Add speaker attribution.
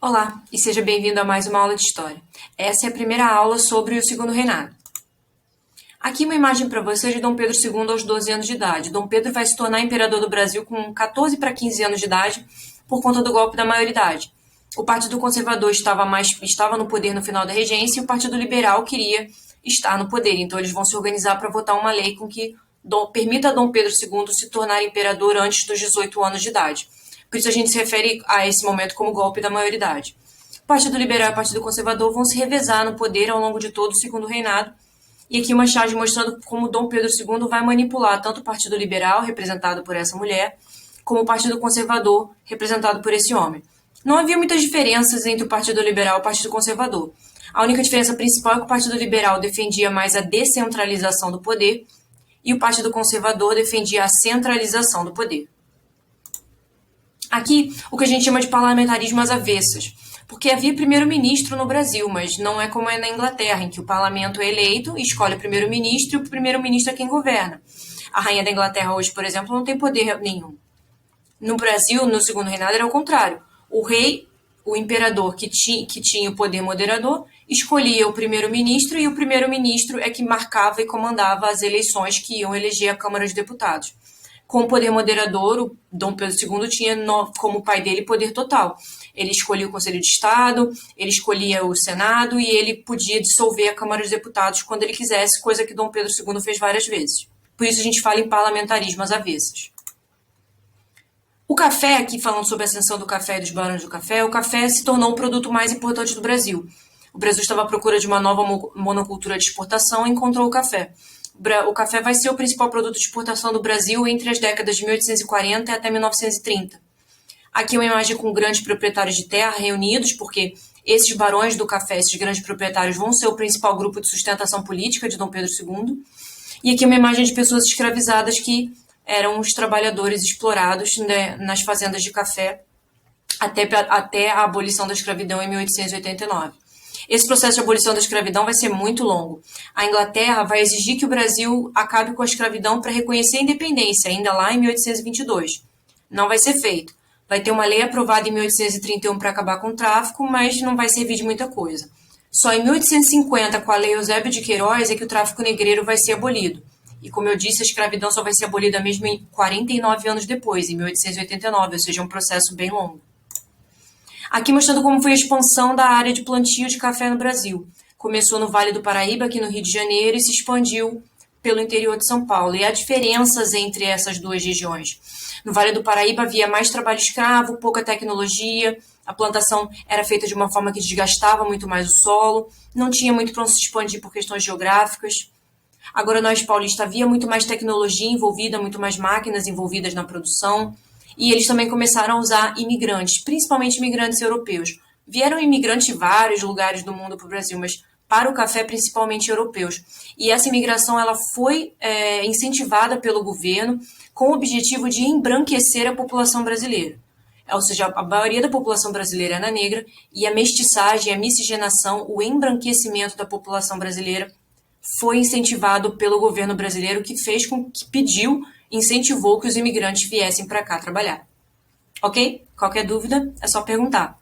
Speaker 1: Olá, e seja bem-vindo a mais uma aula de História. Essa é a primeira aula sobre o Segundo Reinado. Aqui uma imagem para você de Dom Pedro II aos 12 anos de idade. Dom Pedro vai se tornar imperador do Brasil com 14 para 15 anos de idade por conta do golpe da maioridade. O Partido Conservador estava no poder no final da regência e o Partido Liberal queria estar no poder. Então eles vão se organizar para votar uma lei com que permita a Dom Pedro II se tornar imperador antes dos 18 anos de idade. Por isso a gente se refere a esse momento como golpe da maioridade. O Partido Liberal e o Partido Conservador vão se revezar no poder ao longo de todo o Segundo Reinado. E aqui uma charge mostrando como Dom Pedro II vai manipular tanto o Partido Liberal, representado por essa mulher, como o Partido Conservador, representado por esse homem. Não havia muitas diferenças entre o Partido Liberal e o Partido Conservador. A única diferença principal é que o Partido Liberal defendia mais a descentralização do poder e o Partido Conservador defendia a centralização do poder. Aqui, o que a gente chama de parlamentarismo às avessas, porque havia primeiro-ministro no Brasil, mas não é como é na Inglaterra, em que o parlamento é eleito e escolhe o primeiro-ministro e o primeiro-ministro é quem governa. A rainha da Inglaterra hoje, por exemplo, não tem poder nenhum. No Brasil, no Segundo Reinado, era o contrário. O rei, o imperador que tinha o poder moderador, escolhia o primeiro-ministro e o primeiro-ministro é que marcava e comandava as eleições que iam eleger a Câmara de Deputados. Com o poder moderador, o Dom Pedro II tinha, como pai dele, poder total. Ele escolhia o Conselho de Estado, ele escolhia o Senado e ele podia dissolver a Câmara dos Deputados quando ele quisesse, coisa que Dom Pedro II fez várias vezes. Por isso a gente fala em parlamentarismo às avessas. O café, aqui falando sobre a ascensão do café e dos barões do café, o café se tornou o produto mais importante do Brasil. O Brasil estava à procura de uma nova monocultura de exportação e encontrou o café. O café vai ser o principal produto de exportação do Brasil entre as décadas de 1840 até 1930. Aqui uma imagem com grandes proprietários de terra reunidos, porque esses barões do café, esses grandes proprietários, vão ser o principal grupo de sustentação política de Dom Pedro II. E aqui uma imagem de pessoas escravizadas que eram os trabalhadores explorados, né, nas fazendas de café até a abolição da escravidão em 1889. Esse processo de abolição da escravidão vai ser muito longo. A Inglaterra vai exigir que o Brasil acabe com a escravidão para reconhecer a independência, ainda lá em 1822. Não vai ser feito. Vai ter uma lei aprovada em 1831 para acabar com o tráfico, mas não vai servir de muita coisa. Só em 1850, com a Lei Eusébio de Queiroz, é que o tráfico negreiro vai ser abolido. E como eu disse, a escravidão só vai ser abolida mesmo em 49 anos depois, em 1889, ou seja, um processo bem longo. Aqui mostrando como foi a expansão da área de plantio de café no Brasil. Começou no Vale do Paraíba, aqui no Rio de Janeiro, e se expandiu pelo interior de São Paulo. E há diferenças entre essas duas regiões. No Vale do Paraíba havia mais trabalho escravo, pouca tecnologia, a plantação era feita de uma forma que desgastava muito mais o solo, não tinha muito para onde se expandir por questões geográficas. Agora, no Oeste Paulista havia muito mais tecnologia envolvida, muito mais máquinas envolvidas na produção. E eles também começaram a usar imigrantes, principalmente imigrantes europeus. Vieram imigrantes de vários lugares do mundo para o Brasil, mas para o café, principalmente europeus. E essa imigração ela foi incentivada pelo governo com o objetivo de embranquecer a população brasileira. Ou seja, a maioria da população brasileira era negra e a mestiçagem, a miscigenação, o embranquecimento da população brasileira foi incentivado pelo governo brasileiro, que incentivou que os imigrantes viessem para cá trabalhar. Ok? Qualquer dúvida, é só perguntar.